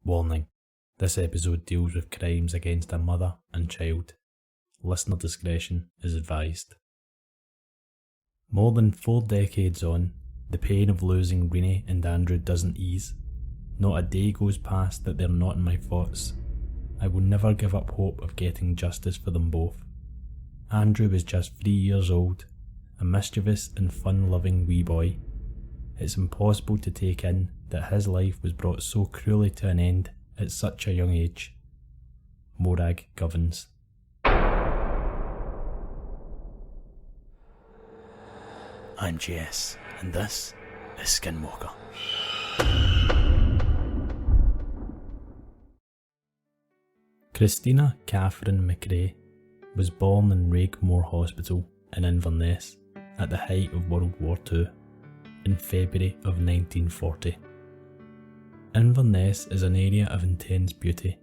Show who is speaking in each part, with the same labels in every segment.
Speaker 1: Warning: this episode deals with crimes against a mother and child. Listener discretion is advised. More than 4 decades on, the pain of losing Renee and Andrew doesn't ease. Not a day goes past that they're not in my thoughts. I will never give up hope of getting justice for them both. Andrew was just 3 years old, a mischievous and fun-loving wee boy. It's impossible to take in that his life was brought so cruelly to an end at such a young age. Morag Govins. I'm Jess, and this is Skinwalker. Christina Catherine McRae was born in Raigmore Hospital in Inverness at the height of World War II in February of 1940. Inverness is an area of intense beauty,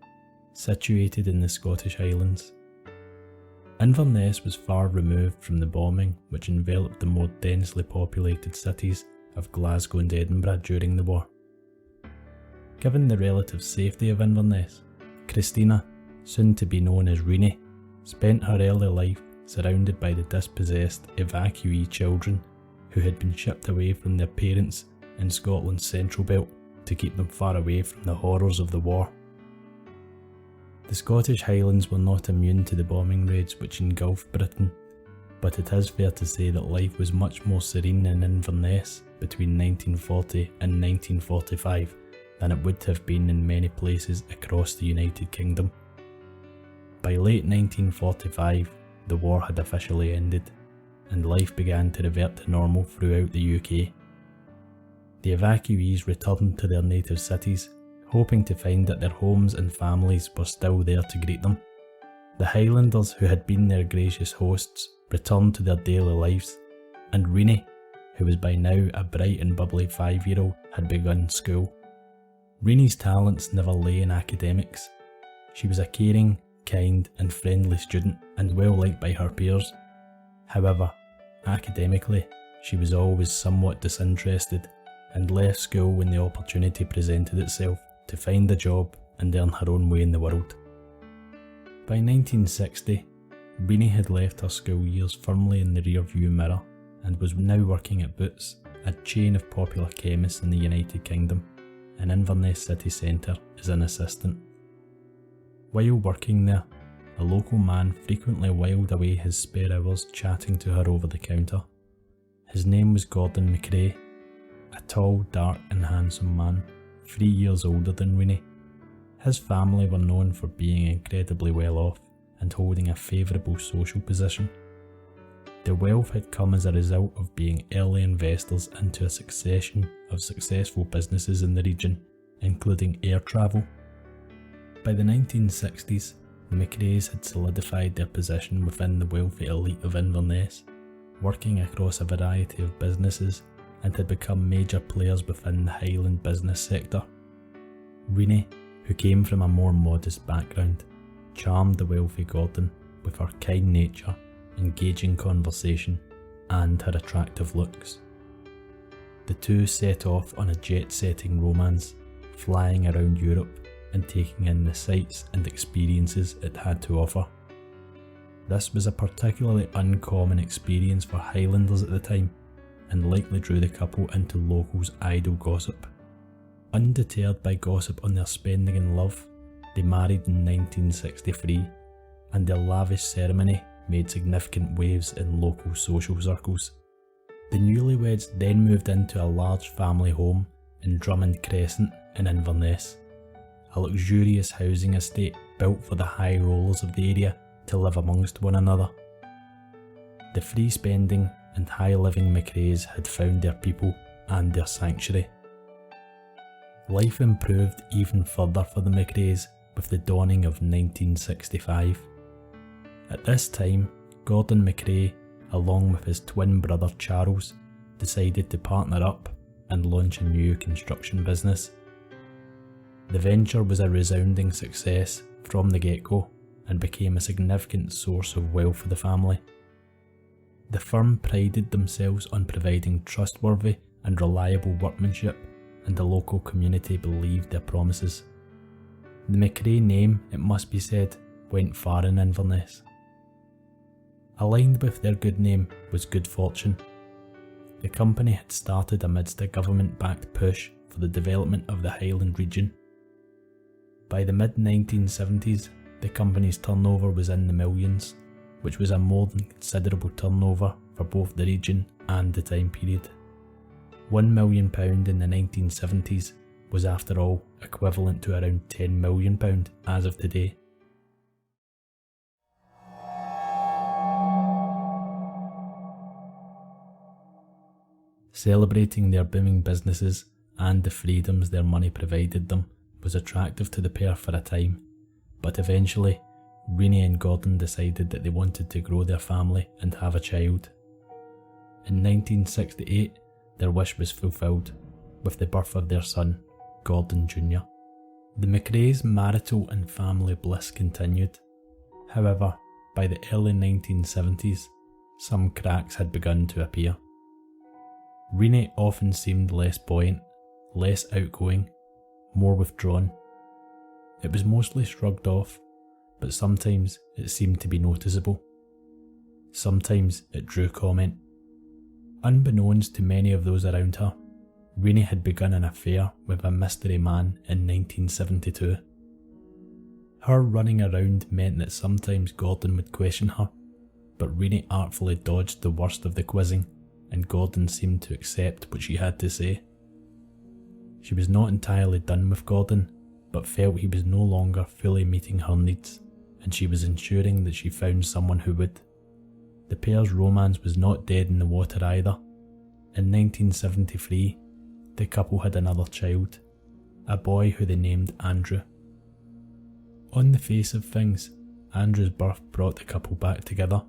Speaker 1: situated in the Scottish Highlands. Inverness was far removed from the bombing which enveloped the more densely populated cities of Glasgow and Edinburgh during the war. Given the relative safety of Inverness, Christina, soon to be known as Renee, spent her early life surrounded by the dispossessed evacuee children who had been shipped away from their parents in Scotland's central belt to keep them far away from the horrors of the war. The Scottish Highlands were not immune to the bombing raids which engulfed Britain, but it is fair to say that life was much more serene in Inverness between 1940 and 1945 than it would have been in many places across the United Kingdom. By late 1945, the war had officially ended, and life began to revert to normal throughout the UK. The evacuees returned to their native cities, hoping to find that their homes and families were still there to greet them. The Highlanders who had been their gracious hosts returned to their daily lives, and Renee, who was by now a bright and bubbly 5-year-old, had begun school. Renee's talents never lay in academics. She was a caring, kind and friendly student and well liked by her peers. However, academically, she was always somewhat disinterested and left school when the opportunity presented itself to find a job and earn her own way in the world. By 1960, Renee had left her school years firmly in the rear-view mirror and was now working at Boots, a chain of popular chemists in the United Kingdom, in Inverness city centre as an assistant. While working there, a local man frequently whiled away his spare hours chatting to her over the counter. His name was Gordon McRae, a tall, dark and handsome man, 3 years older than Renee. His family were known for being incredibly well off and holding a favourable social position. Their wealth had come as a result of being early investors into a succession of successful businesses in the region, including air travel. By the 1960s, the McRaes had solidified their position within the wealthy elite of Inverness, working across a variety of businesses, and had become major players within the Highland business sector. Renee, who came from a more modest background, charmed the wealthy Gordon with her kind nature, engaging conversation, and her attractive looks. The two set off on a jet-setting romance, flying around Europe and taking in the sights and experiences it had to offer. This was a particularly uncommon experience for Highlanders at the time, and likely drew the couple into locals' idle gossip. Undeterred by gossip on their spending and love, they married in 1963, and their lavish ceremony made significant waves in local social circles. The newlyweds then moved into a large family home in Drummond Crescent in Inverness, a luxurious housing estate built for the high rollers of the area to live amongst one another. The free spending and high living McRaes had found their people and their sanctuary. Life improved even further for the McRaes with the dawning of 1965. At this time, Gordon McRae, along with his twin brother Charles, decided to partner up and launch a new construction business. The venture was a resounding success from the get-go and became a significant source of wealth for the family. The firm prided themselves on providing trustworthy and reliable workmanship, and the local community believed their promises. The McRae name, it must be said, went far in Inverness. Aligned with their good name was good fortune. The company had started amidst a government-backed push for the development of the Highland region. By the mid-1970s, the company's turnover was in the millions, which was a more than considerable turnover for both the region and the time period. £1 million in the 1970s was, after all, equivalent to around £10 million as of today. Celebrating their booming businesses and the freedoms their money provided them was attractive to the pair for a time, but eventually, Renee and Gordon decided that they wanted to grow their family and have a child. In 1968, their wish was fulfilled with the birth of their son, Gordon Jr. The McRae's marital and family bliss continued. However, by the early 1970s, some cracks had begun to appear. Renee often seemed less buoyant, less outgoing, more withdrawn. It was mostly shrugged off, but sometimes it seemed to be noticeable. Sometimes it drew comment. Unbeknownst to many of those around her, Renee had begun an affair with a mystery man in 1972. Her running around meant that sometimes Gordon would question her, but Renee artfully dodged the worst of the quizzing, and Gordon seemed to accept what she had to say. She was not entirely done with Gordon, but felt he was no longer fully meeting her needs, and she was ensuring that she found someone who would. The pair's romance was not dead in the water either. In 1973, the couple had another child, a boy who they named Andrew. On the face of things, Andrew's birth brought the couple back together.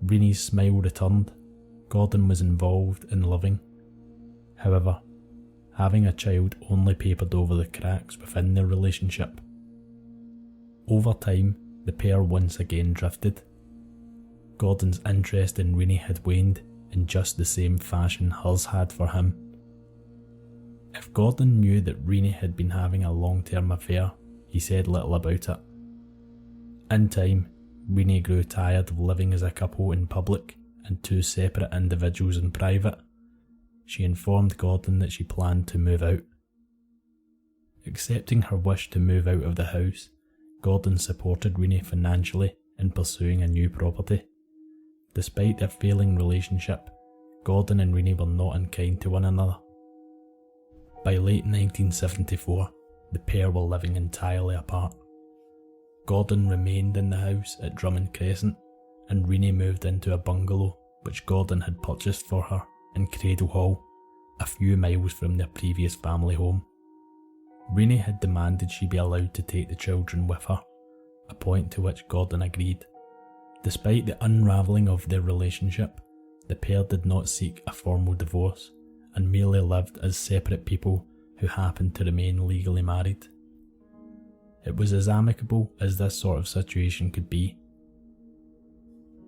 Speaker 1: Renee's smile returned. Gordon was involved and loving. However, having a child only papered over the cracks within their relationship. Over time, the pair once again drifted. Gordon's interest in Renee had waned in just the same fashion hers had for him. If Gordon knew that Renee had been having a long-term affair, he said little about it. In time, Renee grew tired of living as a couple in public and two separate individuals in private. She informed Gordon that she planned to move out. Accepting her wish to move out of the house, Gordon supported Renee financially in pursuing a new property. Despite their failing relationship, Gordon and Renee were not unkind to one another. By late 1974, the pair were living entirely apart. Gordon remained in the house at Drummond Crescent, and Renee moved into a bungalow which Gordon had purchased for her in Cradle Hall, a few miles from their previous family home. Renee had demanded she be allowed to take the children with her, a point to which Gordon agreed. Despite the unravelling of their relationship, the pair did not seek a formal divorce and merely lived as separate people who happened to remain legally married. It was as amicable as this sort of situation could be.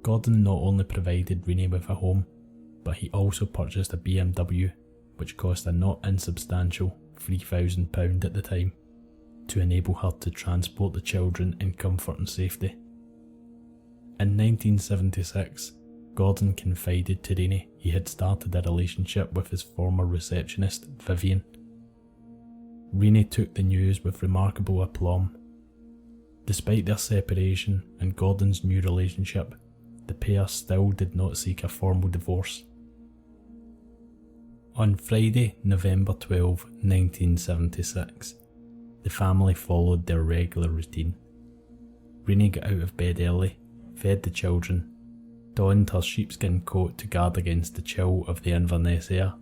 Speaker 1: Gordon not only provided Renee with a home, but he also purchased a BMW, which cost a not insubstantial £3,000 at the time, to enable her to transport the children in comfort and safety. In 1976, Gordon confided to Renee he had started a relationship with his former receptionist, Vivian. Renee took the news with remarkable aplomb. Despite their separation and Gordon's new relationship, the pair still did not seek a formal divorce. On Friday, November 12, 1976, the family followed their regular routine. Renee got out of bed early, fed the children, donned her sheepskin coat to guard against the chill of the Inverness air,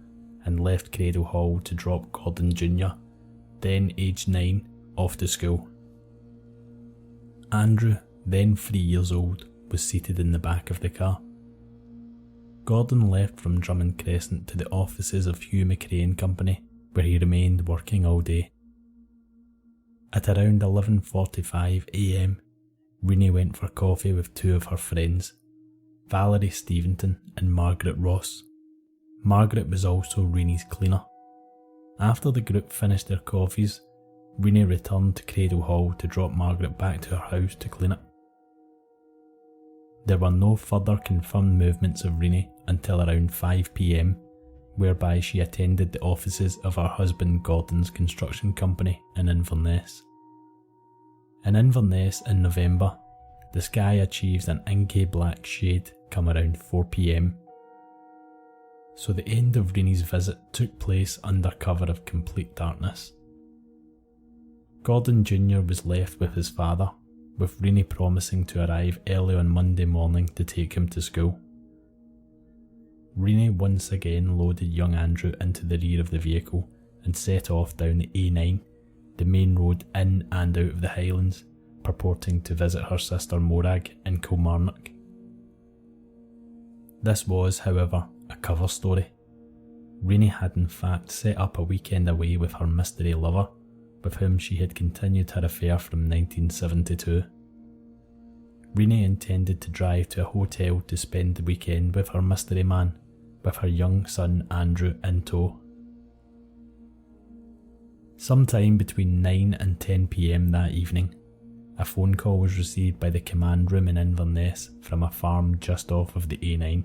Speaker 1: and left Cradle Hall to drop Gordon Jr., then aged 9, off to school. Andrew, then 3 years old, was seated in the back of the car. Gordon left from Drummond Crescent to the offices of Hugh McRae & Company, where he remained working all day. At around 11:45 a.m, Renee went for coffee with two of her friends, Valerie Steventon and Margaret Ross. Margaret was also Renee's cleaner. After the group finished their coffees, Renee returned to Cradle Hall to drop Margaret back to her house to clean up. There were no further confirmed movements of Renee until around 5 p.m, whereby she attended the offices of her husband Gordon's construction company in Inverness. In Inverness in November, the sky achieves an inky black shade come around 4 p.m. So the end of Renee's visit took place under cover of complete darkness. Gordon Jr. was left with his father, with Renee promising to arrive early on Monday morning to take him to school. Renee once again loaded young Andrew into the rear of the vehicle and set off down the A9, the main road in and out of the Highlands, purporting to visit her sister Morag in Kilmarnock. This was, however, a cover story. Renee had in fact set up a weekend away with her mystery lover, with whom she had continued her affair from 1972. Renee intended to drive to a hotel to spend the weekend with her mystery man, with her young son Andrew in tow. Sometime between 9 and 10 p.m. that evening, a phone call was received by the command room in Inverness from a farm just off of the A9.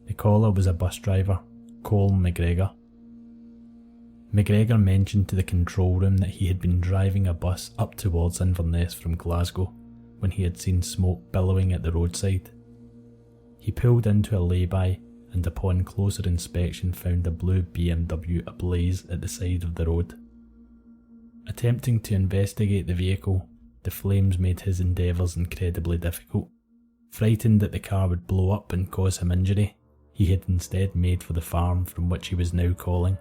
Speaker 1: The caller was a bus driver, Colm McGregor. McGregor mentioned to the control room that he had been driving a bus up towards Inverness from Glasgow when he had seen smoke billowing at the roadside. He pulled into a lay-by and upon closer inspection found a blue BMW ablaze at the side of the road. Attempting to investigate the vehicle, the flames made his endeavours incredibly difficult. Frightened that the car would blow up and cause him injury, he had instead made for the farm from which he was now calling.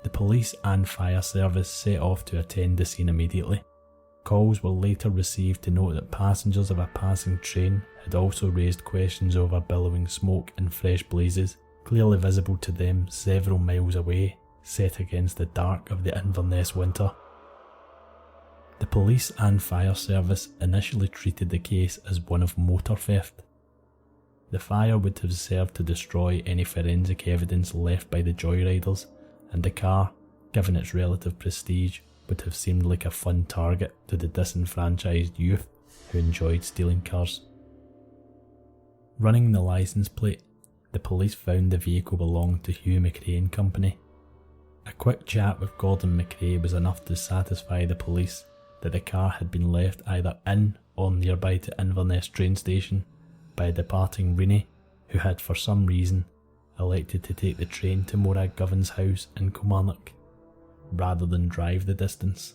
Speaker 1: The police and fire service set off to attend the scene immediately. Calls were later received to note that passengers of a passing train had also raised questions over billowing smoke and fresh blazes, clearly visible to them several miles away, set against the dark of the Inverness winter. The police and fire service initially treated the case as one of motor theft. The fire would have served to destroy any forensic evidence left by the joyriders, and the car, given its relative prestige, would have seemed like a fun target to the disenfranchised youth who enjoyed stealing cars. Running the licence plate, the police found the vehicle belonged to Hugh McRae and Company. A quick chat with Gordon McRae was enough to satisfy the police that the car had been left either in or nearby to Inverness train station by a departing Renee, who had for some reason elected to take the train to Morag Govan's house in Kilmarnock, rather than drive the distance.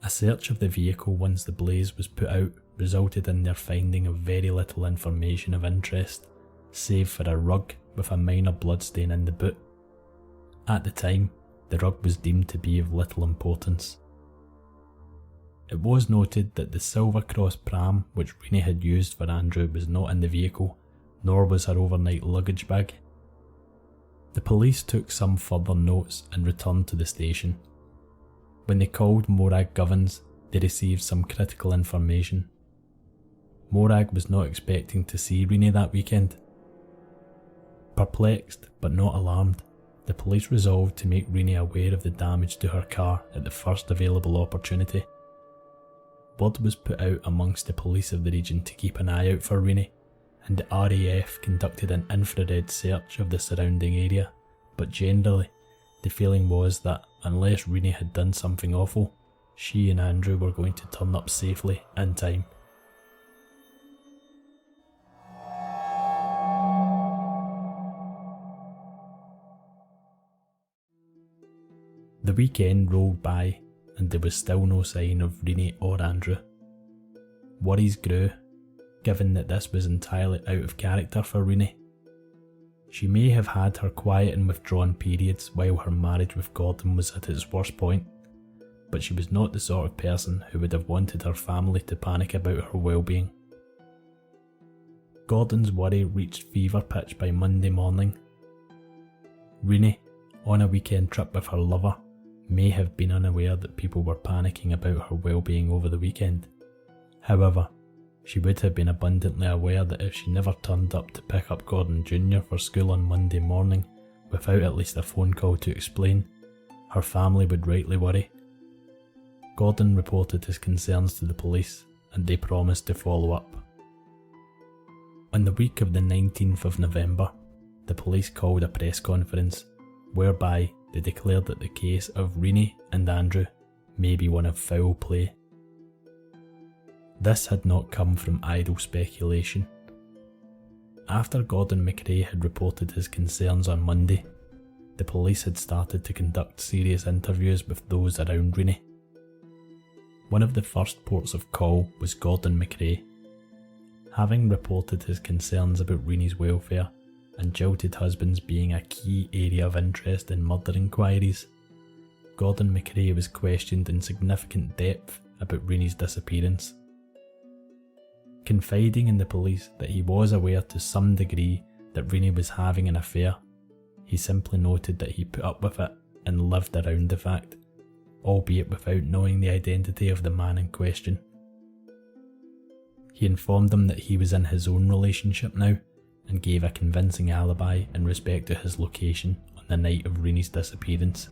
Speaker 1: A search of the vehicle once the blaze was put out resulted in their finding of very little information of interest, save for a rug with a minor bloodstain in the boot. At the time, the rug was deemed to be of little importance. It was noted that the Silver Cross pram which Renee had used for Andrew was not in the vehicle, nor was her overnight luggage bag. The police took some further notes and returned to the station. When they called Morag Govans, they received some critical information. Morag was not expecting to see Renee that weekend. Perplexed but not alarmed, the police resolved to make Renee aware of the damage to her car at the first available opportunity. Word was put out amongst the police of the region to keep an eye out for Renee, and the RAF conducted an infrared search of the surrounding area, but generally, the feeling was that unless Renee had done something awful, she and Andrew were going to turn up safely in time. The weekend rolled by, and there was still no sign of Renee or Andrew. Worries grew, given that this was entirely out of character for Renee. She may have had her quiet and withdrawn periods while her marriage with Gordon was at its worst point, but she was not the sort of person who would have wanted her family to panic about her well-being. Gordon's worry reached fever pitch by Monday morning. Renee, on a weekend trip with her lover, may have been unaware that people were panicking about her well-being over the weekend. However, she would have been abundantly aware that if she never turned up to pick up Gordon Jr. for school on Monday morning without at least a phone call to explain, her family would rightly worry. Gordon reported his concerns to the police and they promised to follow up. On the week of the 19th of November, the police called a press conference whereby they declared that the case of Rennie and Andrew may be one of foul play. This had not come from idle speculation. After Gordon MacRae had reported his concerns on Monday, the police had started to conduct serious interviews with those around Rennie. One of the first ports of call was Gordon MacRae. Having reported his concerns about Rennie's welfare and jilted husbands being a key area of interest in murder inquiries, Gordon MacRae was questioned in significant depth about Rennie's disappearance. Confiding in the police that he was aware to some degree that Rennie was having an affair, he simply noted that he put up with it and lived around the fact, albeit without knowing the identity of the man in question. He informed them that he was in his own relationship now and gave a convincing alibi in respect to his location on the night of Rennie's disappearance.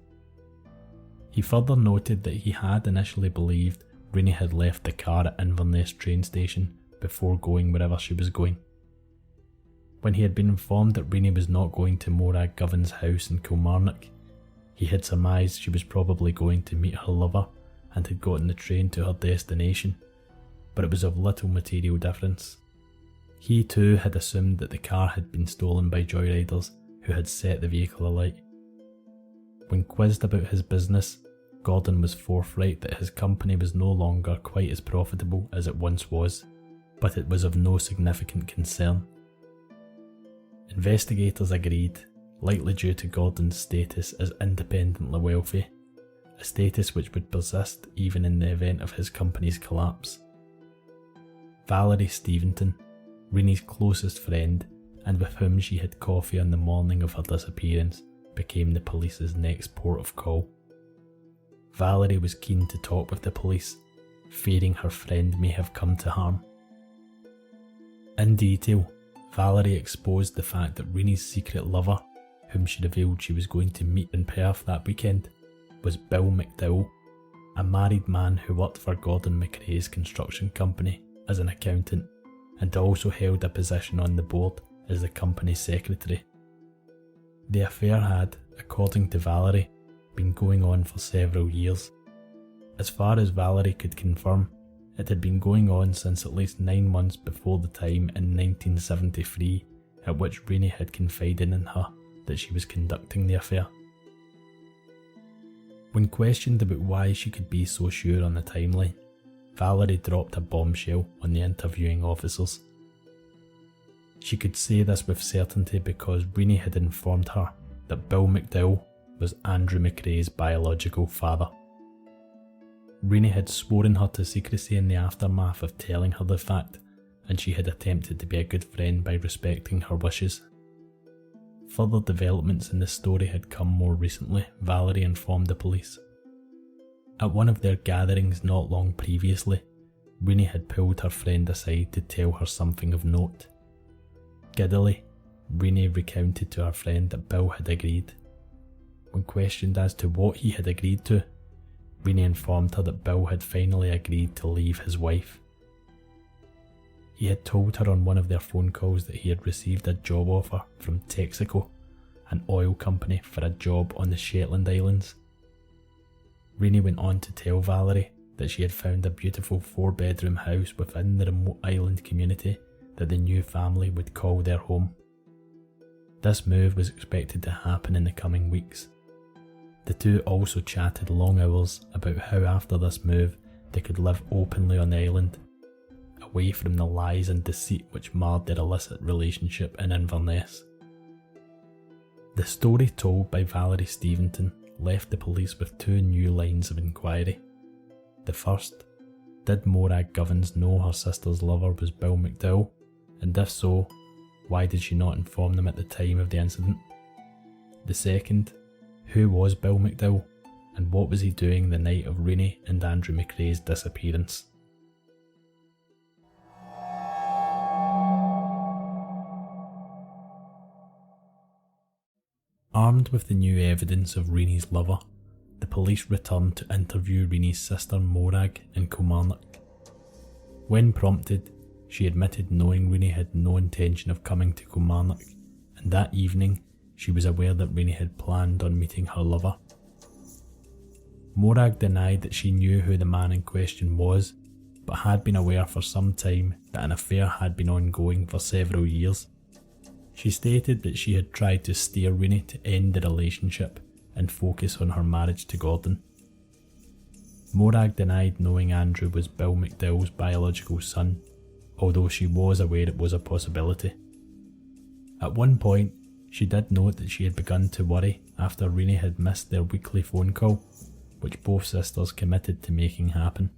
Speaker 1: He further noted that he had initially believed Rennie had left the car at Inverness train station before going wherever she was going. When he had been informed that Rennie was not going to Morag Govan's house in Kilmarnock, he had surmised she was probably going to meet her lover and had gotten the train to her destination, but it was of little material difference. He too had assumed that the car had been stolen by joyriders who had set the vehicle alight. When quizzed about his business, Gordon was forthright that his company was no longer quite as profitable as it once was, but it was of no significant concern. Investigators agreed, likely due to Gordon's status as independently wealthy, a status which would persist even in the event of his company's collapse. Valerie Steventon, Rennie's closest friend and with whom she had coffee on the morning of her disappearance, became the police's next port of call. Valerie was keen to talk with the police, fearing her friend may have come to harm. In detail, Valerie exposed the fact that Rennie's secret lover, whom she revealed she was going to meet in Perth that weekend, was Bill McDowell, a married man who worked for Gordon MacRae's construction company as an accountant and also held a position on the board as the company's secretary. The affair had, according to Valerie, been going on for several years. As far as Valerie could confirm, it had been going on since at least 9 months before the time in 1973 at which Rennie had confided in her that she was conducting the affair. When questioned about why she could be so sure on the timeline, Valerie dropped a bombshell on the interviewing officers. She could say this with certainty because Rennie had informed her that Bill McDowell was Andrew MacRae's biological father. Rennie had sworn her to secrecy in the aftermath of telling her the fact, and she had attempted to be a good friend by respecting her wishes. Further developments in the story had come more recently, Valerie informed the police. At one of their gatherings not long previously, Rennie had pulled her friend aside to tell her something of note. Giddily, Rennie recounted to her friend that Bill had agreed. When questioned as to what he had agreed to, Rennie informed her that Bill had finally agreed to leave his wife. He had told her on one of their phone calls that he had received a job offer from Texaco, an oil company, for a job on the Shetland Islands. Rennie went on to tell Valerie that she had found a beautiful 4-bedroom house within the remote island community that the new family would call their home. This move was expected to happen in the coming weeks. The two also chatted long hours about how after this move they could live openly on the island, away from the lies and deceit which marred their illicit relationship in Inverness. The story told by Valerie Steventon left the police with 2 new lines of inquiry. The first, did Morag Govans know her sister's lover was Bill McDowell, and if so, why did she not inform them at the time of the incident? The second, who was Bill McDowell, and what was he doing the night of Rennie and Andrew MacRae's disappearance? Armed with the new evidence of Rennie's lover, the police returned to interview Reenie's sister Morag in Kilmarnock. When prompted, she admitted knowing Reenie had no intention of coming to Kilmarnock, and that evening she was aware that Reenie had planned on meeting her lover. Morag denied that she knew who the man in question was, but had been aware for some time that an affair had been ongoing for several years. She stated that she had tried to steer Reenie to end the relationship and focus on her marriage to Gordon. Morag denied knowing Andrew was Bill McDowell's biological son, although she was aware it was a possibility. At one point, she did note that she had begun to worry after Reenie had missed their weekly phone call, which both sisters committed to making happen.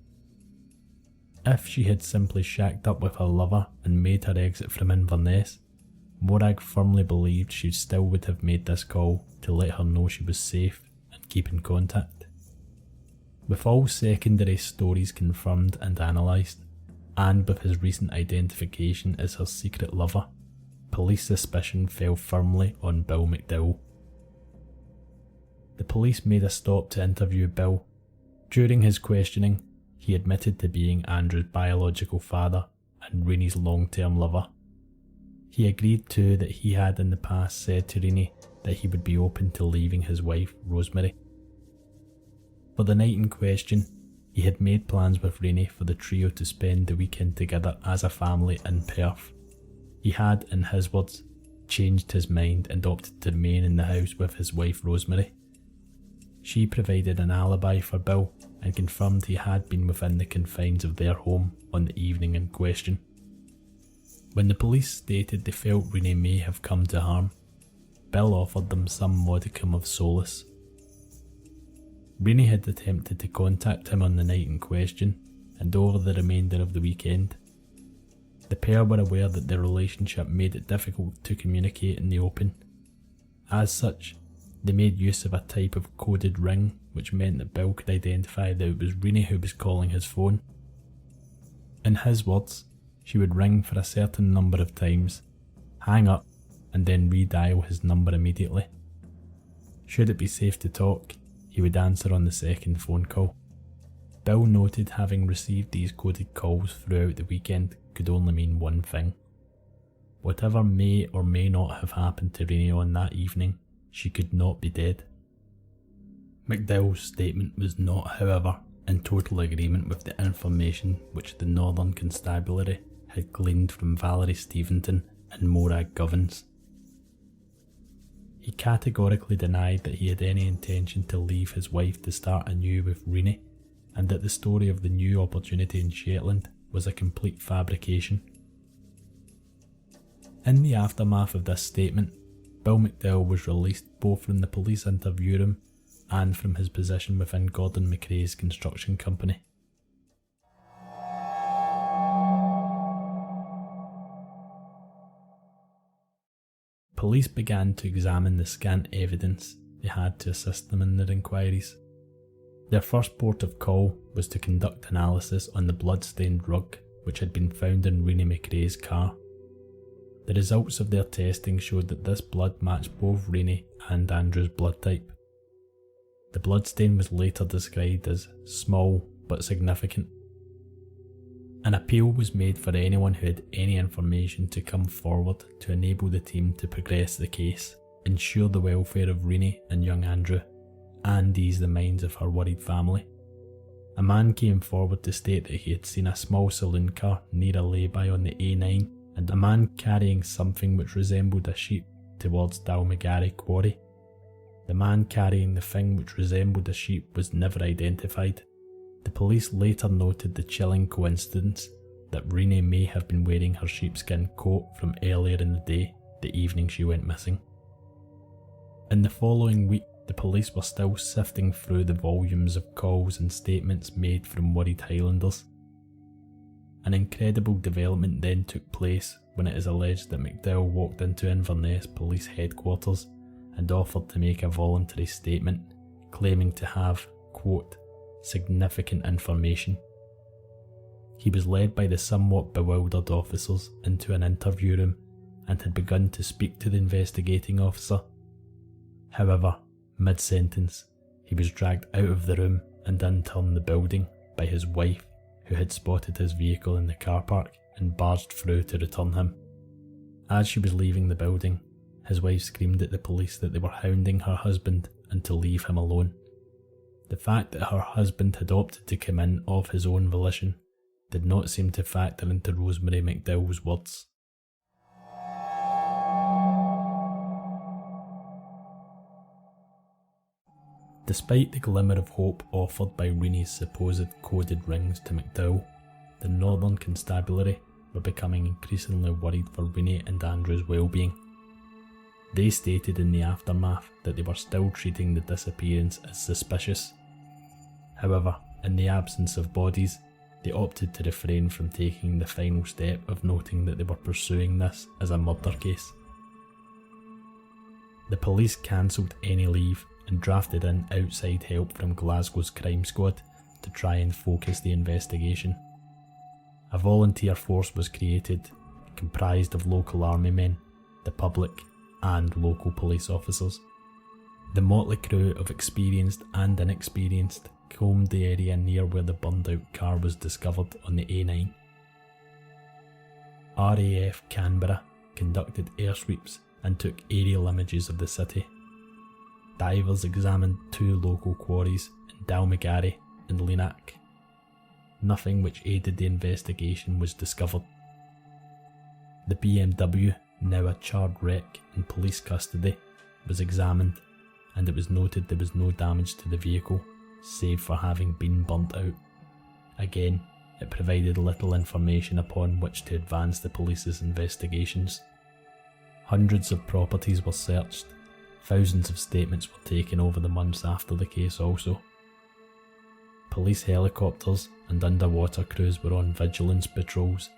Speaker 1: If she had simply shacked up with her lover and made her exit from Inverness, Morag firmly believed she still would have made this call to let her know she was safe and keep in contact. With all secondary stories confirmed and analysed, and with his recent identification as her secret lover, police suspicion fell firmly on Bill McDowell. The police made a stop to interview Bill. During his questioning, he admitted to being Andrew's biological father and Reenie's long-term lover. He agreed too that he had in the past said to Reenie that he would be open to leaving his wife, Rosemary. For the night in question, he had made plans with Reenie for the trio to spend the weekend together as a family in Perth. He had, in his words, changed his mind and opted to remain in the house with his wife Rosemary. She provided an alibi for Bill and confirmed he had been within the confines of their home on the evening in question. When the police stated they felt Reenie may have come to harm, Bill offered them some modicum of solace. Reenie had attempted to contact him on the night in question and over the remainder of the weekend. The pair were aware that their relationship made it difficult to communicate in the open. As such, they made use of a type of coded ring which meant that Bill could identify that it was Reenie who was calling his phone. In his words, she would ring for a certain number of times, hang up, and then redial his number immediately. Should it be safe to talk, he would answer on the second phone call. Bill noted having received these coded calls throughout the weekend could only mean one thing. Whatever may or may not have happened to Reenie on that evening, she could not be dead. McDowell's statement was not, however, in total agreement with the information which the Northern Constabulary had gleaned from Valerie Steventon and Morag Govins. He categorically denied that he had any intention to leave his wife to start anew with Reenie, and that the story of the new opportunity in Shetland was a complete fabrication. In the aftermath of this statement, Bill McDowell was released both from the police interview room and from his position within Gordon McRae's construction company. Police began to examine the scant evidence they had to assist them in their inquiries. Their first port of call was to conduct analysis on the blood-stained rug which had been found in Reenie McRae's car. The results of their testing showed that this blood matched both Reenie and Andrew's blood type. The bloodstain was later described as small but significant. An appeal was made for anyone who had any information to come forward to enable the team to progress the case, ensure the welfare of Reenie and young Andrew, and ease the minds of her worried family. A man came forward to state that he had seen a small saloon car near a lay-by on the A9 and a man carrying something which resembled a sheep towards Dalmagary Quarry. The man carrying the thing which resembled a sheep was never identified. The police later noted the chilling coincidence that Reenie may have been wearing her sheepskin coat from earlier in the day, the evening she went missing. In the following week, the police were still sifting through the volumes of calls and statements made from worried Highlanders. An incredible development then took place when it is alleged that McDowell walked into Inverness Police Headquarters and offered to make a voluntary statement, claiming to have, quote, significant information. He was led by the somewhat bewildered officers into an interview room and had begun to speak to the investigating officer. However, mid-sentence, He was dragged out of the room and interned the building by his wife, who had spotted his vehicle in the car park and barged through to return him. As she was leaving the building, his wife screamed at the police that they were hounding her husband and to leave him alone. The fact that her husband had opted to come in of his own volition did not seem to factor into Rosemary McDowell's words. Despite the glimmer of hope offered by Reenie's supposed coded rings to McDowell, the Northern Constabulary were becoming increasingly worried for Reenie and Andrew's well-being. They stated in the aftermath that they were still treating the disappearance as suspicious. However, in the absence of bodies, they opted to refrain from taking the final step of noting that they were pursuing this as a murder case. The police cancelled any leave and drafted in outside help from Glasgow's crime squad to try and focus the investigation. A volunteer force was created, comprised of local army men, the public, and local police officers. The motley crew of experienced and inexperienced combed the area near where the burned out car was discovered on the A9. RAF Canberra conducted air sweeps and took aerial images of the city. Divers examined 2 local quarries in Dalmagary and Leenach. Nothing which aided the investigation was discovered. The BMW, now a charred wreck in police custody, was examined, and it was noted there was no damage to the vehicle, save for having been burnt out. Again, it provided little information upon which to advance the police's investigations. Hundreds of properties were searched. Thousands of statements were taken over the months after the case also. Police helicopters and underwater crews were on vigilance patrols,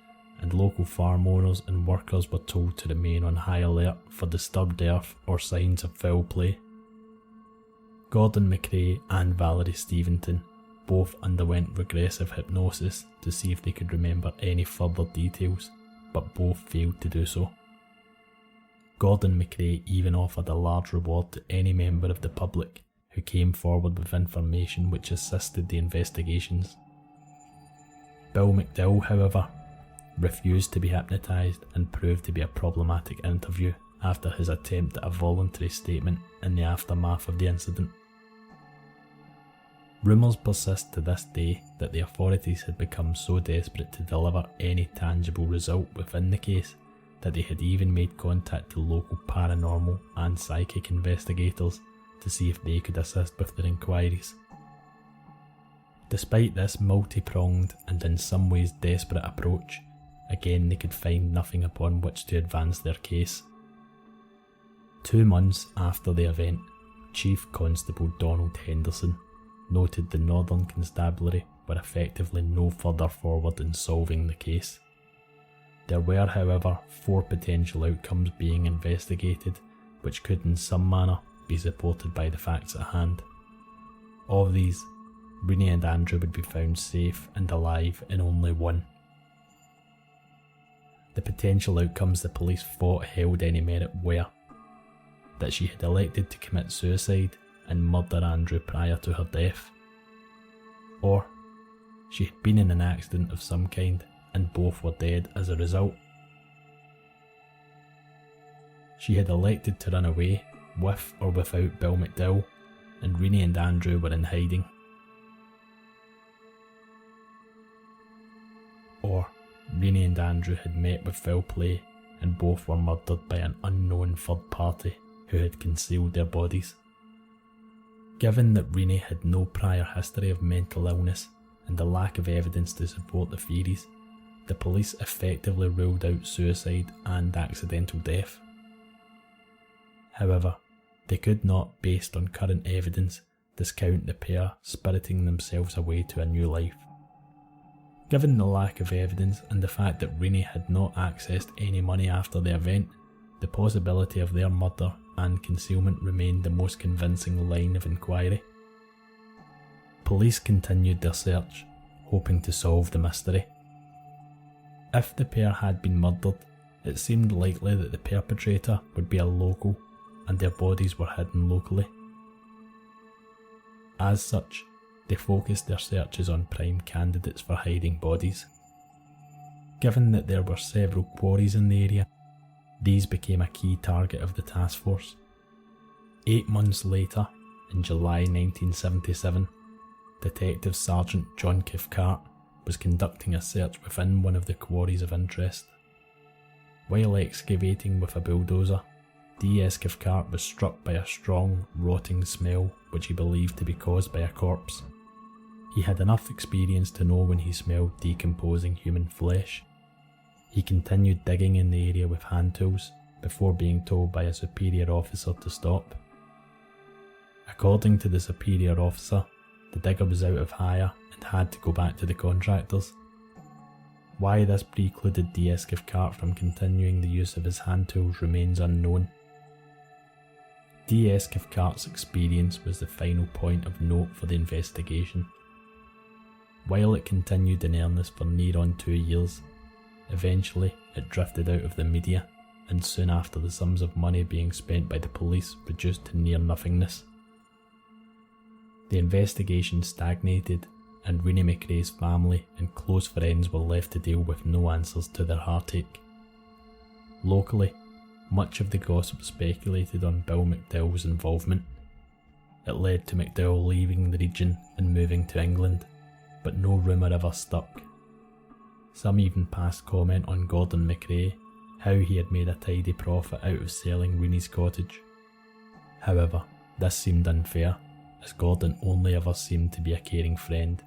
Speaker 1: and local farm owners and workers were told to remain on high alert for disturbed earth or signs of foul play. Gordon McRae and Valerie Steventon both underwent regressive hypnosis to see if they could remember any further details, but both failed to do so. Gordon McRae even offered a large reward to any member of the public who came forward with information which assisted the investigations. Bill McDowell, however, refused to be hypnotised and proved to be a problematic interview after his attempt at a voluntary statement in the aftermath of the incident. Rumours persist to this day that the authorities had become so desperate to deliver any tangible result within the case that they had even made contact to local paranormal and psychic investigators to see if they could assist with their inquiries. Despite this multi-pronged and in some ways desperate approach, again they could find nothing upon which to advance their case. 2 months after the event, Chief Constable Donald Henderson noted the Northern Constabulary were effectively no further forward in solving the case. There were, however, 4 potential outcomes being investigated, which could in some manner be supported by the facts at hand. Of these, Reenie and Andrew would be found safe and alive in only 1. The potential outcomes the police thought held any merit were that she had elected to commit suicide and murder Andrew prior to her death, or she had been in an accident of some kind and both were dead as a result. She had elected to run away, with or without Bill McDowell, and Reenie and Andrew were in hiding. Or Reenie and Andrew had met with foul play and both were murdered by an unknown third party who had concealed their bodies. Given that Reenie had no prior history of mental illness and the lack of evidence to support the theories, the police effectively ruled out suicide and accidental death. However, they could not, based on current evidence, discount the pair spiriting themselves away to a new life. Given the lack of evidence and the fact that Reenie had not accessed any money after the event, the possibility of their murder and concealment remained the most convincing line of inquiry. Police continued their search, hoping to solve the mystery. If the pair had been murdered, it seemed likely that the perpetrator would be a local and their bodies were hidden locally. As such, they focused their searches on prime candidates for hiding bodies. Given that there were several quarries in the area, these became a key target of the task force. 8 months later, in July 1977, Detective Sergeant John Cathcart was conducting a search within one of the quarries of interest. While excavating with a bulldozer, D.S. Cathcart was struck by a strong, rotting smell which he believed to be caused by a corpse. He had enough experience to know when he smelled decomposing human flesh. He continued digging in the area with hand tools before being told by a superior officer to stop. According to the superior officer, the digger was out of hire and had to go back to the contractors. Why this precluded D.S. Cathcart from continuing the use of his hand tools remains unknown. D.S. Cathcart's experience was the final point of note for the investigation. While it continued in earnest for near on 2 years, eventually it drifted out of the media, and soon after the sums of money being spent by the police reduced to near nothingness. The investigation stagnated, and Rennie McRae's family and close friends were left to deal with no answers to their heartache. Locally, much of the gossip speculated on Bill McDowell's involvement. It led to McDowell leaving the region and moving to England, but no rumour ever stuck. Some even passed comment on Gordon McRae, how he had made a tidy profit out of selling Rennie's cottage. However, this seemed unfair, as Gordon only ever seemed to be a caring friend,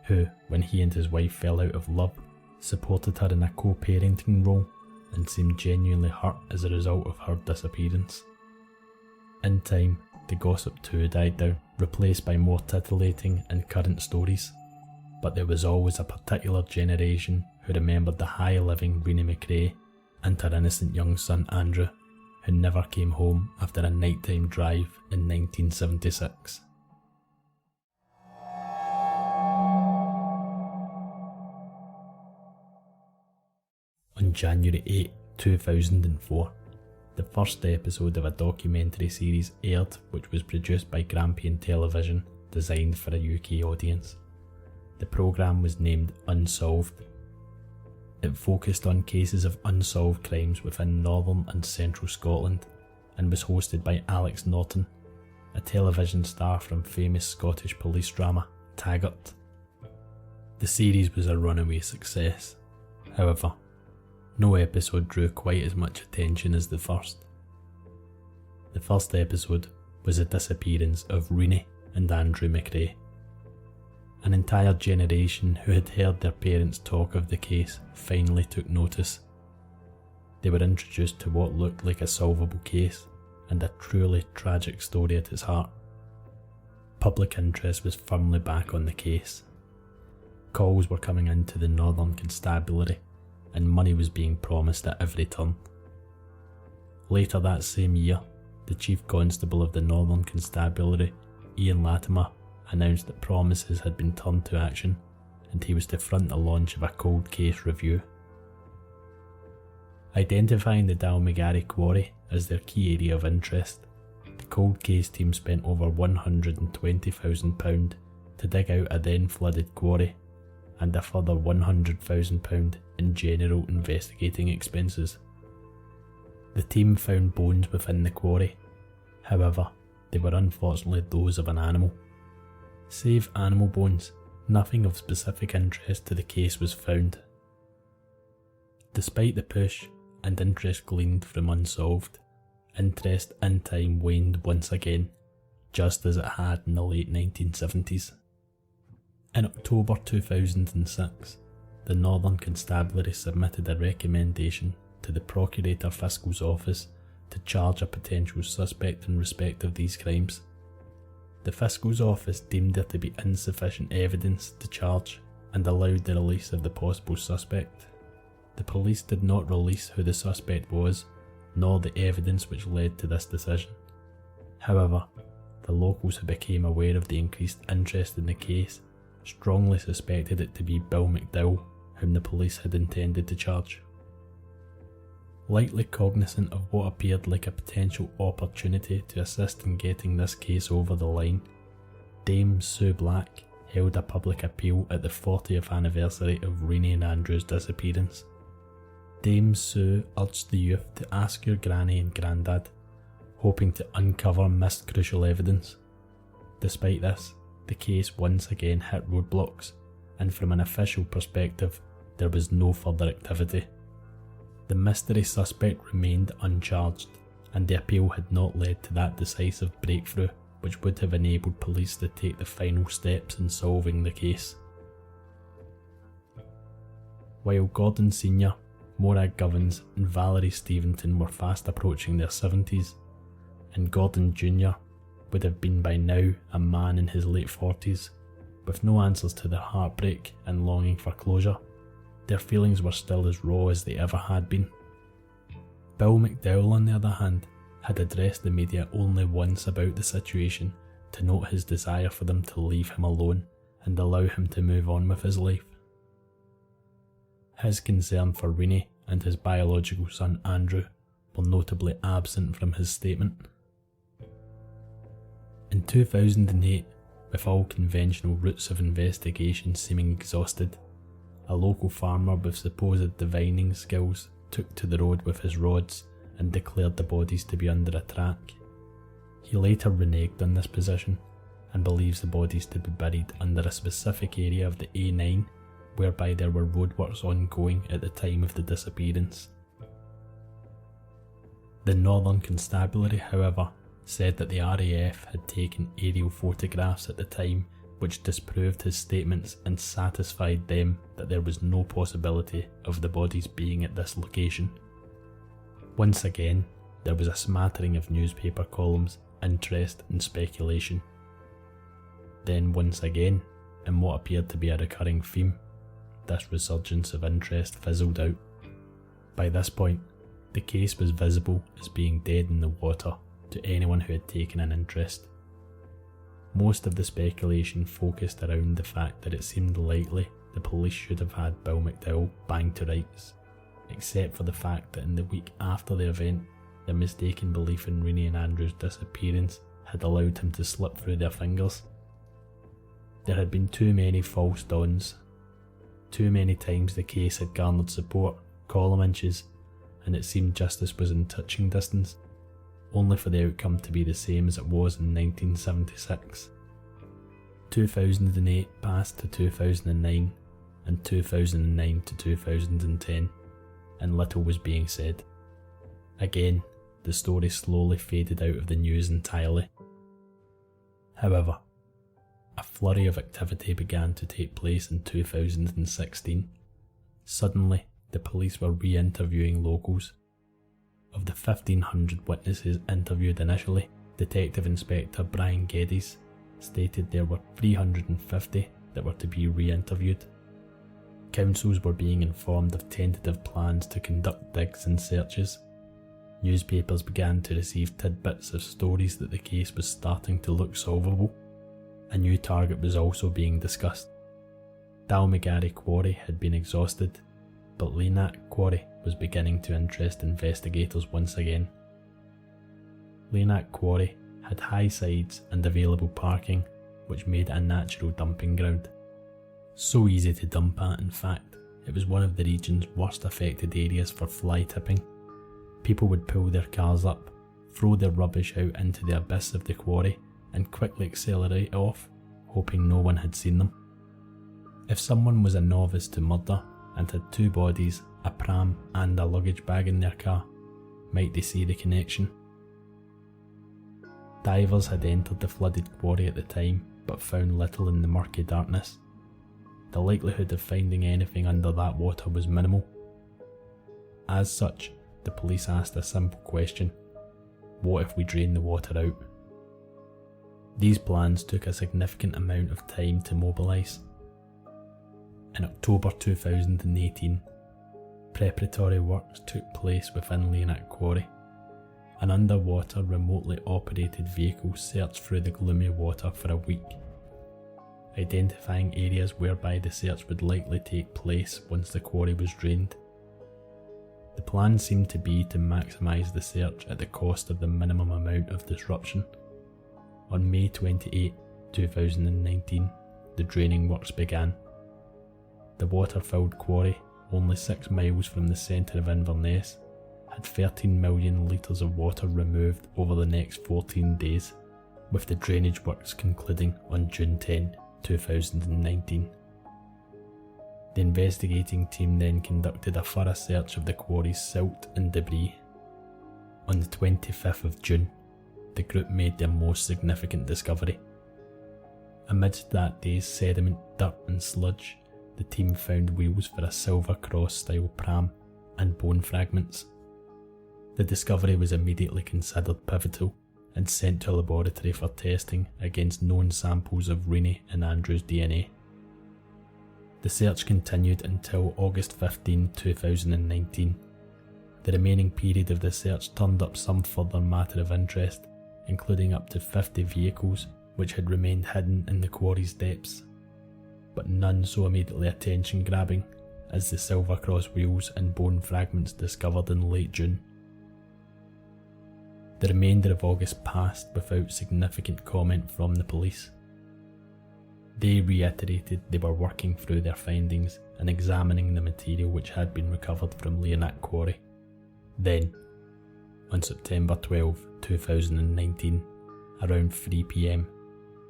Speaker 1: who, when he and his wife fell out of love, supported her in a co-parenting role and seemed genuinely hurt as a result of her disappearance. In time, the gossip too died down, replaced by more titillating and current stories, but there was always a particular generation who remembered the high-living Rennie McRae and her innocent young son Andrew, who never came home after a nighttime drive in 1976. On January 8, 2004, the first episode of a documentary series aired which was produced by Grampian Television, designed for a UK audience. The programme was named Unsolved. It focused on cases of unsolved crimes within northern and central Scotland and was hosted by Alex Norton, a television star from famous Scottish police drama Taggart. The series was a runaway success. However, no episode drew quite as much attention as the first. The first episode was the disappearance of Rennie and Andrew McRae. An entire generation who had heard their parents talk of the case finally took notice. They were introduced to what looked like a solvable case and a truly tragic story at its heart. Public interest was firmly back on the case. Calls were coming into the Northern Constabulary and money was being promised at every turn. Later that same year, the Chief Constable of the Northern Constabulary, Ian Latimer, announced that promises had been turned to action and he was to front the launch of a cold case review. Identifying the Dalmagary quarry as their key area of interest, the cold case team spent over £120,000 to dig out a then flooded quarry and a further £100,000 in general investigating expenses. The team found bones within the quarry. However, they were unfortunately those of an animal. Save animal bones, nothing of specific interest to the case was found. Despite the push and interest gleaned from Unsolved, interest in time waned once again, just as it had in the late 1970s. In October 2006, the Northern Constabulary submitted a recommendation to the Procurator Fiscal's office to charge a potential suspect in respect of these crimes. The Fiscal's office deemed there to be insufficient evidence to charge and allowed the release of the possible suspect. The police did not release who the suspect was, nor the evidence which led to this decision. However, the locals who became aware of the increased interest in the case strongly suspected it to be Bill McDowell, whom the police had intended to charge. Likely cognizant of what appeared like a potential opportunity to assist in getting this case over the line, Dame Sue Black held a public appeal at the 40th anniversary of Renee and Andrew's disappearance. Dame Sue urged the youth to ask your granny and granddad, hoping to uncover missed crucial evidence. Despite this, the case once again hit roadblocks, and from an official perspective, there was no further activity. The mystery suspect remained uncharged, and the appeal had not led to that decisive breakthrough which would have enabled police to take the final steps in solving the case. While Gordon Sr., Morag Govins and Valerie Steventon were fast approaching their 70s, and Gordon Jr. would have been by now a man in his late 40s, with no answers to their heartbreak and longing for closure, their feelings were still as raw as they ever had been. Bill McDowell, on the other hand, had addressed the media only once about the situation to note his desire for them to leave him alone and allow him to move on with his life. His concern for Renee and his biological son Andrew were notably absent from his statement. In 2008, with all conventional routes of investigation seeming exhausted, a local farmer with supposed divining skills took to the road with his rods and declared the bodies to be under a track. He later reneged on this position and believes the bodies to be buried under a specific area of the A9 whereby there were roadworks ongoing at the time of the disappearance. The Northern Constabulary, however, said that the RAF had taken aerial photographs at the time which disproved his statements and satisfied them that there was no possibility of the bodies being at this location. Once again, there was a smattering of newspaper columns, interest and speculation. Then once again, in what appeared to be a recurring theme, this resurgence of interest fizzled out. By this point, the case was visible as being dead in the water to anyone who had taken an interest. Most of the speculation focused around the fact that it seemed likely the police should have had Bill McDowell banged to rights, except for the fact that in the week after the event, the mistaken belief in Renee and Andrew's disappearance had allowed him to slip through their fingers. There had been too many false dawns. Too many times the case had garnered support, column inches, and it seemed justice was in touching distance, only for the outcome to be the same as it was in 1976. 2008 passed to 2009, and 2009 to 2010, and little was being said. Again, the story slowly faded out of the news entirely. However, a flurry of activity began to take place in 2016. Suddenly, the police were re-interviewing locals. Of the 1,500 witnesses interviewed initially, Detective Inspector Brian Geddes stated there were 350 that were to be re-interviewed. Councils were being informed of tentative plans to conduct digs and searches. Newspapers began to receive tidbits of stories that the case was starting to look solvable. A new target was also being discussed. Dalmagary Quarry had been exhausted, but Leenach Quarry was beginning to interest investigators once again. Leenach Quarry had high sides and available parking, which made it a natural dumping ground. So easy to dump at, in fact, it was one of the region's worst affected areas for fly tipping. People would pull their cars up, throw their rubbish out into the abyss of the quarry, and quickly accelerate off, hoping no one had seen them. If someone was a novice to murder and had two bodies, a pram and a luggage bag in their car, might they see the connection? Divers had entered the flooded quarry at the time, but found little in the murky darkness. The likelihood of finding anything under that water was minimal. As such, the police asked a simple question: what if we drain the water out? These plans took a significant amount of time to mobilise. In October 2018, preparatory works took place within Leenach Quarry. An underwater remotely operated vehicle searched through the gloomy water for a week, identifying areas whereby the search would likely take place once the quarry was drained. The plan seemed to be to maximise the search at the cost of the minimum amount of disruption. On May 28, 2019, the draining works began. The water-filled quarry, only 6 miles from the centre of Inverness, had 13 million litres of water removed over the next 14 days, with the drainage works concluding on June 10, 2019. The investigating team then conducted a thorough search of the quarry's silt and debris. On the 25th of June, the group made their most significant discovery. Amidst that day's sediment, dirt and sludge, the team found wheels for a Silver Cross style pram and bone fragments. The discovery was immediately considered pivotal and sent to a laboratory for testing against known samples of Rennie and Andrew's DNA. The search continued until August 15, 2019. The remaining period of the search turned up some further matter of interest, including up to 50 vehicles which had remained hidden in the quarry's depths, but none so immediately attention-grabbing as the Silver Cross wheels and bone fragments discovered in late June. The remainder of August passed without significant comment from the police. They reiterated they were working through their findings and examining the material which had been recovered from Leonat Quarry. Then, on September 12, 2019, around 3 p.m,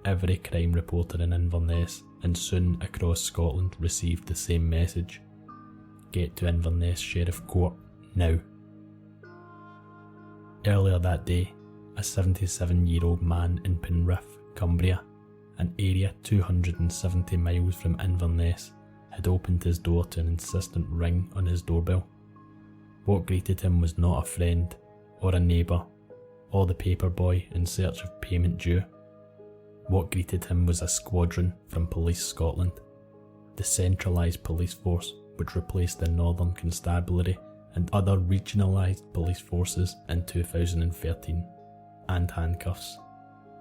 Speaker 1: every crime reporter in Inverness and soon across Scotland received the same message: get to Inverness Sheriff Court now. Earlier that day, a 77-year-old man in Penrith, Cumbria, an area 270 miles from Inverness, had opened his door to an insistent ring on his doorbell. What greeted him was not a friend, or a neighbour, or the paper boy in search of payment due. What greeted him was a squadron from Police Scotland, the centralised police force which replaced the Northern Constabulary and other regionalised police forces in 2013, and handcuffs.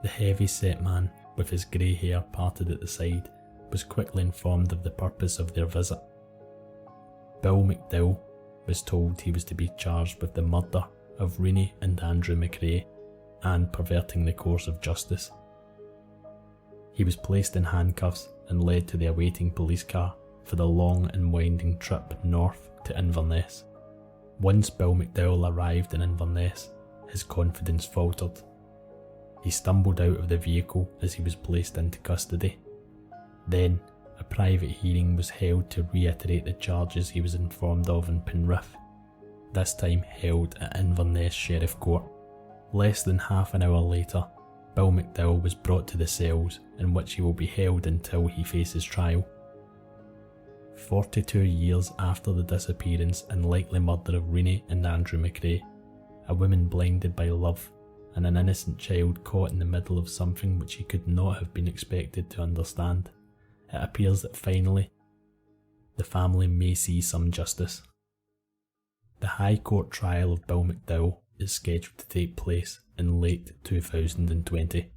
Speaker 1: The heavy-set man, with his grey hair parted at the side, was quickly informed of the purpose of their visit. Bill McDowell was told he was to be charged with the murder of Rennie and Andrew McRae and perverting the course of justice. He was placed in handcuffs and led to the awaiting police car for the long and winding trip north to Inverness. Once Bill McDowell arrived in Inverness, his confidence faltered. He stumbled out of the vehicle as he was placed into custody. Then, a private hearing was held to reiterate the charges he was informed of in Penrith, this time held at Inverness Sheriff Court. Less than half an hour later, Bill McDowell was brought to the cells in which he will be held until he faces trial. 42 years after the disappearance and likely murder of Rennie and Andrew McRae, a woman blinded by love and an innocent child caught in the middle of something which he could not have been expected to understand, it appears that finally, the family may see some justice. The High Court trial of Bill McDowell is scheduled to take place in late 2020.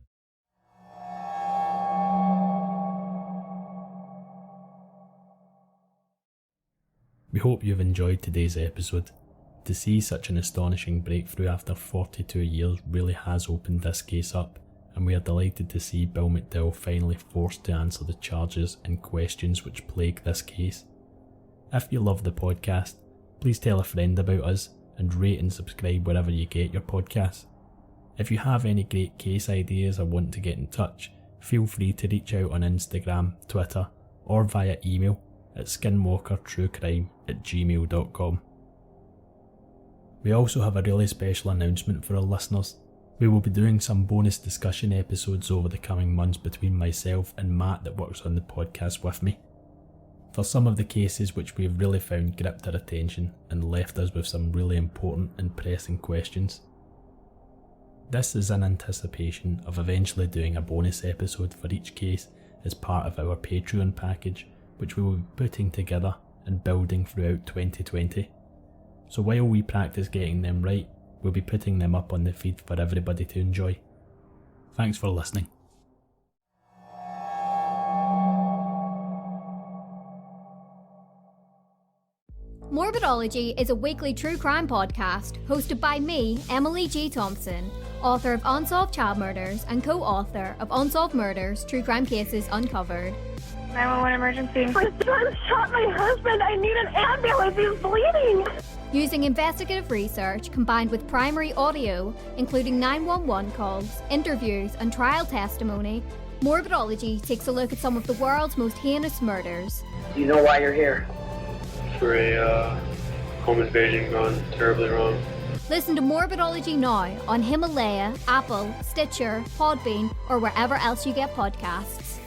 Speaker 1: We hope you've enjoyed today's episode. To see such an astonishing breakthrough after 42 years really has opened this case up, and we are delighted to see Bill McDowell finally forced to answer the charges and questions which plague this case. If you love the podcast, please tell a friend about us and rate and subscribe wherever you get your podcasts. If you have any great case ideas or want to get in touch, feel free to reach out on Instagram, Twitter, or via email at skinwalkertruecrime@gmail.com. We also have a really special announcement for our listeners. We will be doing some bonus discussion episodes over the coming months between myself and Matt that works on the podcast with me, for some of the cases which we have really found gripped our attention and left us with some really important and pressing questions. This is in anticipation of eventually doing a bonus episode for each case as part of our Patreon package, which we will be putting together and building throughout 2020. So while we practice getting them right, we'll be putting them up on the feed for everybody to enjoy. Thanks for listening.
Speaker 2: Morbidology is a weekly true crime podcast hosted by me, Emily G. Thompson, author of Unsolved Child Murders and co-author of Unsolved Murders, True Crime Cases Uncovered.
Speaker 3: 911 emergency. My son shot my husband. I need an ambulance. He's bleeding.
Speaker 2: Using investigative research combined with primary audio, including 911 calls, interviews, and trial testimony, Morbidology takes a look at some of the world's most heinous murders.
Speaker 4: Do you know why you're here?
Speaker 5: For a home invasion gone terribly wrong.
Speaker 2: Listen to Morbidology now on Himalaya, Apple, Stitcher, Podbean, or wherever else you get podcasts.